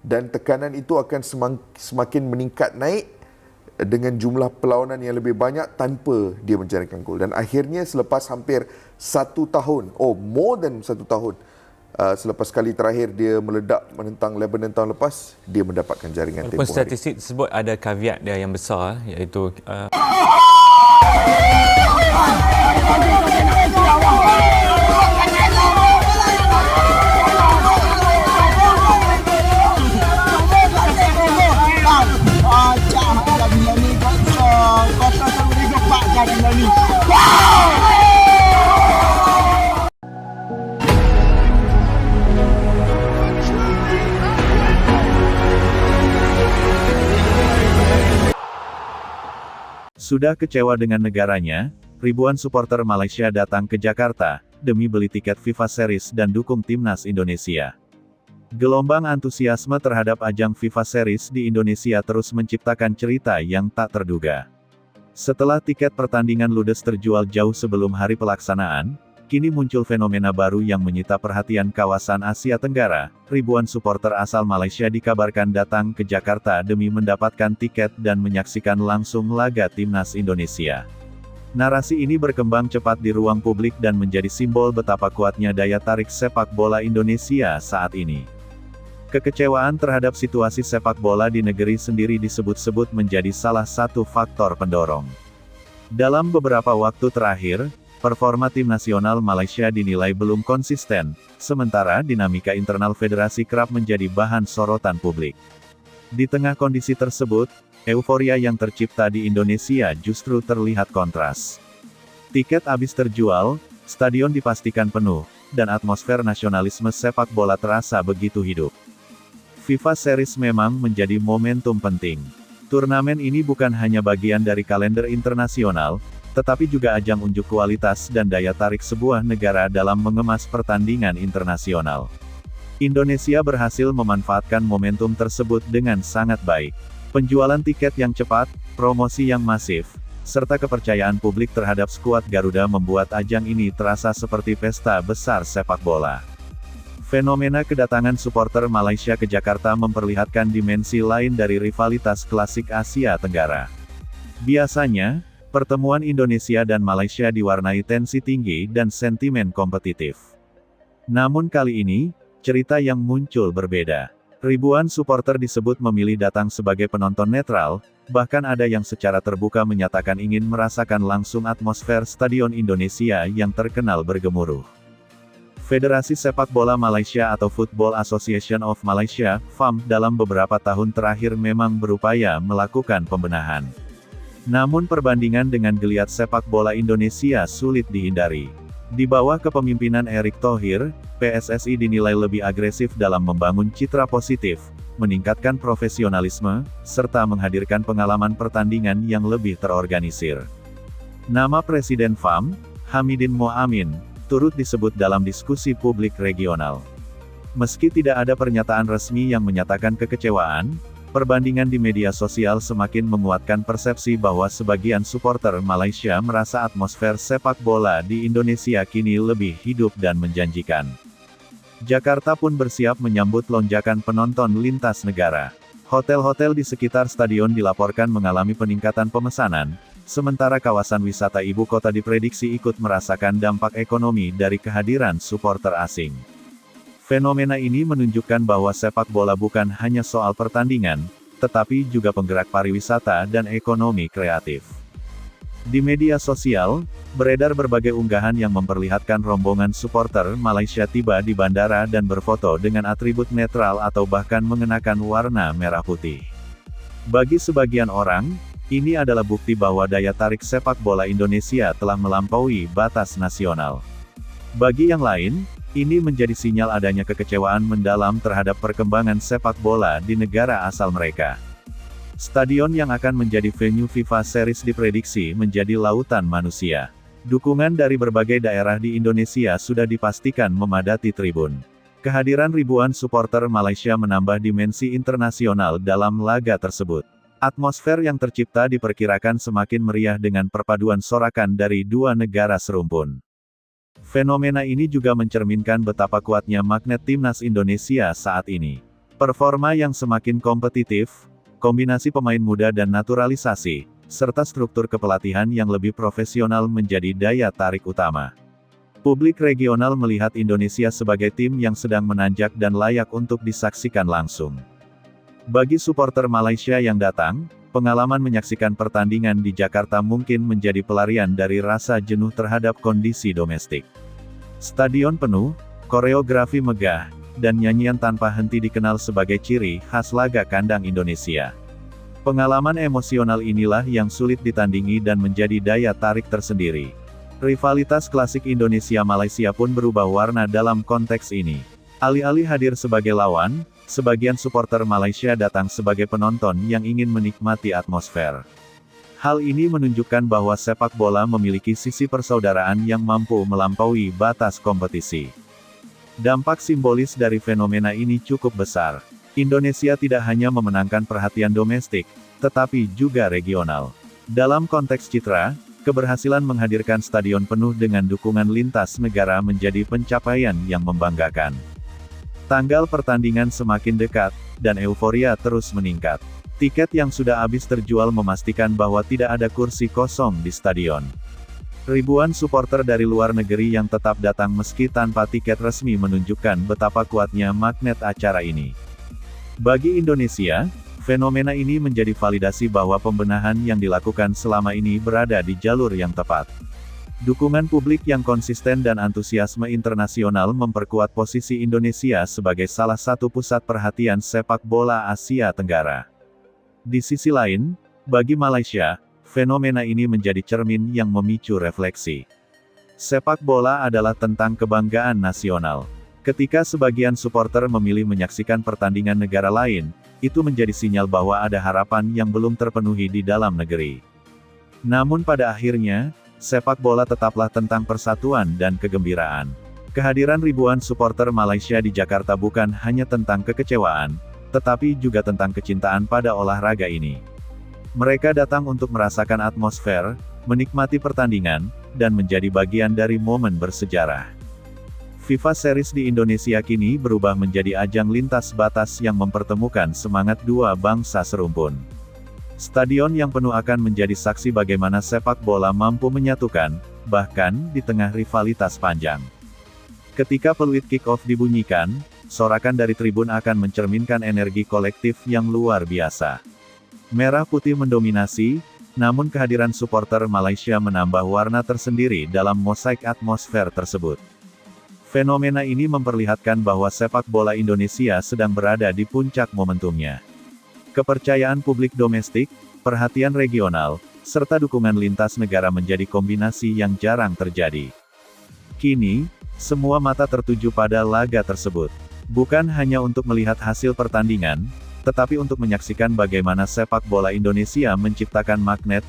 dan tekanan itu akan semakin meningkat naik dengan jumlah perlawanan yang lebih banyak tanpa dia menjaringkan gol. Dan akhirnya selepas hampir 1 tahun, more than 1 tahun, selepas kali terakhir dia meledak menentang Lebanon tahun lepas, dia mendapatkan jaringan tempoh hari. Statistik tersebut ada caveat dia yang besar, iaitu Sudah kecewa dengan negaranya, ribuan supporter Malaysia datang ke Jakarta demi beli tiket FIFA Series dan dukung timnas Indonesia. Gelombang antusiasme terhadap ajang FIFA Series di Indonesia terus menciptakan cerita yang tak terduga. Setelah tiket pertandingan ludes terjual jauh sebelum hari pelaksanaan, kini muncul fenomena baru yang menyita perhatian kawasan Asia Tenggara. Ribuan supporter asal Malaysia dikabarkan datang ke Jakarta demi mendapatkan tiket dan menyaksikan langsung laga timnas Indonesia. Narasi ini berkembang cepat di ruang publik dan menjadi simbol betapa kuatnya daya tarik sepak bola Indonesia saat ini. Kekecewaan terhadap situasi sepak bola di negeri sendiri disebut-sebut menjadi salah satu faktor pendorong. Dalam beberapa waktu terakhir, performa tim nasional Malaysia dinilai belum konsisten, sementara dinamika internal federasi kerap menjadi bahan sorotan publik. Di tengah kondisi tersebut, euforia yang tercipta di Indonesia justru terlihat kontras. Tiket habis terjual, stadion dipastikan penuh, dan atmosfer nasionalisme sepak bola terasa begitu hidup. FIFA Series memang menjadi momentum penting. Turnamen ini bukan hanya bagian dari kalender internasional, tetapi juga ajang unjuk kualitas dan daya tarik sebuah negara dalam mengemas pertandingan internasional. Indonesia berhasil memanfaatkan momentum tersebut dengan sangat baik. Penjualan tiket yang cepat, promosi yang masif, serta kepercayaan publik terhadap skuad Garuda membuat ajang ini terasa seperti pesta besar sepak bola. Fenomena kedatangan supporter Malaysia ke Jakarta memperlihatkan dimensi lain dari rivalitas klasik Asia Tenggara. Biasanya, pertemuan Indonesia dan Malaysia diwarnai tensi tinggi dan sentimen kompetitif. Namun kali ini, cerita yang muncul berbeda. Ribuan supporter disebut memilih datang sebagai penonton netral, bahkan ada yang secara terbuka menyatakan ingin merasakan langsung atmosfer Stadion Indonesia yang terkenal bergemuruh. Federasi Sepak Bola Malaysia atau Football Association of Malaysia, FAM, dalam beberapa tahun terakhir memang berupaya melakukan pembenahan. Namun perbandingan dengan geliat sepak bola Indonesia sulit dihindari. Di bawah kepemimpinan Erick Thohir, PSSI dinilai lebih agresif dalam membangun citra positif, meningkatkan profesionalisme, serta menghadirkan pengalaman pertandingan yang lebih terorganisir. Nama Presiden FAM, Hamidin Moamin, turut disebut dalam diskusi publik regional. Meski tidak ada pernyataan resmi yang menyatakan kekecewaan, perbandingan di media sosial semakin menguatkan persepsi bahwa sebagian supporter Malaysia merasa atmosfer sepak bola di Indonesia kini lebih hidup dan menjanjikan. Jakarta pun bersiap menyambut lonjakan penonton lintas negara. Hotel-hotel di sekitar stadion dilaporkan mengalami peningkatan pemesanan, sementara kawasan wisata ibu kota diprediksi ikut merasakan dampak ekonomi dari kehadiran supporter asing. Fenomena ini menunjukkan bahwa sepak bola bukan hanya soal pertandingan, tetapi juga penggerak pariwisata dan ekonomi kreatif. Di media sosial, beredar berbagai unggahan yang memperlihatkan rombongan supporter Malaysia tiba di bandara dan berfoto dengan atribut netral atau bahkan mengenakan warna merah putih. Bagi sebagian orang, ini adalah bukti bahwa daya tarik sepak bola Indonesia telah melampaui batas nasional. Bagi yang lain, ini menjadi sinyal adanya kekecewaan mendalam terhadap perkembangan sepak bola di negara asal mereka. Stadion yang akan menjadi venue FIFA Series diprediksi menjadi lautan manusia. Dukungan dari berbagai daerah di Indonesia sudah dipastikan memadati tribun. Kehadiran ribuan supporter Malaysia menambah dimensi internasional dalam laga tersebut. Atmosfer yang tercipta diperkirakan semakin meriah dengan perpaduan sorakan dari dua negara serumpun. Fenomena ini juga mencerminkan betapa kuatnya magnet timnas Indonesia saat ini. Performa yang semakin kompetitif, kombinasi pemain muda dan naturalisasi, serta struktur kepelatihan yang lebih profesional menjadi daya tarik utama. Publik regional melihat Indonesia sebagai tim yang sedang menanjak dan layak untuk disaksikan langsung. Bagi supporter Malaysia yang datang, pengalaman menyaksikan pertandingan di Jakarta mungkin menjadi pelarian dari rasa jenuh terhadap kondisi domestik. Stadion penuh, koreografi megah, dan nyanyian tanpa henti dikenal sebagai ciri khas laga kandang Indonesia. Pengalaman emosional inilah yang sulit ditandingi dan menjadi daya tarik tersendiri. Rivalitas klasik Indonesia-Malaysia pun berubah warna dalam konteks ini. Alih-alih hadir sebagai lawan, sebagian supporter Malaysia datang sebagai penonton yang ingin menikmati atmosfer. Hal ini menunjukkan bahwa sepak bola memiliki sisi persaudaraan yang mampu melampaui batas kompetisi. Dampak simbolis dari fenomena ini cukup besar. Indonesia tidak hanya memenangkan perhatian domestik, tetapi juga regional. Dalam konteks citra, keberhasilan menghadirkan stadion penuh dengan dukungan lintas negara menjadi pencapaian yang membanggakan. Tanggal pertandingan semakin dekat, dan euforia terus meningkat. Tiket yang sudah habis terjual memastikan bahwa tidak ada kursi kosong di stadion. Ribuan supporter dari luar negeri yang tetap datang meski tanpa tiket resmi menunjukkan betapa kuatnya magnet acara ini. Bagi Indonesia, fenomena ini menjadi validasi bahwa pembenahan yang dilakukan selama ini berada di jalur yang tepat. Dukungan publik yang konsisten dan antusiasme internasional memperkuat posisi Indonesia sebagai salah satu pusat perhatian sepak bola Asia Tenggara. Di sisi lain, bagi Malaysia, fenomena ini menjadi cermin yang memicu refleksi. Sepak bola adalah tentang kebanggaan nasional. Ketika sebagian supporter memilih menyaksikan pertandingan negara lain, itu menjadi sinyal bahwa ada harapan yang belum terpenuhi di dalam negeri. Namun pada akhirnya, sepak bola tetaplah tentang persatuan dan kegembiraan. Kehadiran ribuan supporter Malaysia di Jakarta bukan hanya tentang kekecewaan, tetapi juga tentang kecintaan pada olahraga ini. Mereka datang untuk merasakan atmosfer, menikmati pertandingan, dan menjadi bagian dari momen bersejarah. FIFA Series di Indonesia kini berubah menjadi ajang lintas batas yang mempertemukan semangat dua bangsa serumpun. Stadion yang penuh akan menjadi saksi bagaimana sepak bola mampu menyatukan, bahkan di tengah rivalitas panjang. Ketika peluit kick-off dibunyikan, sorakan dari tribun akan mencerminkan energi kolektif yang luar biasa. Merah putih mendominasi, namun kehadiran supporter Malaysia menambah warna tersendiri dalam mosaik atmosfer tersebut. Fenomena ini memperlihatkan bahwa sepak bola Indonesia sedang berada di puncak momentumnya. Kepercayaan publik domestik, perhatian regional, serta dukungan lintas negara menjadi kombinasi yang jarang terjadi. Kini, semua mata tertuju pada laga tersebut. Bukan hanya untuk melihat hasil pertandingan, tetapi untuk menyaksikan bagaimana sepak bola Indonesia menciptakan magnet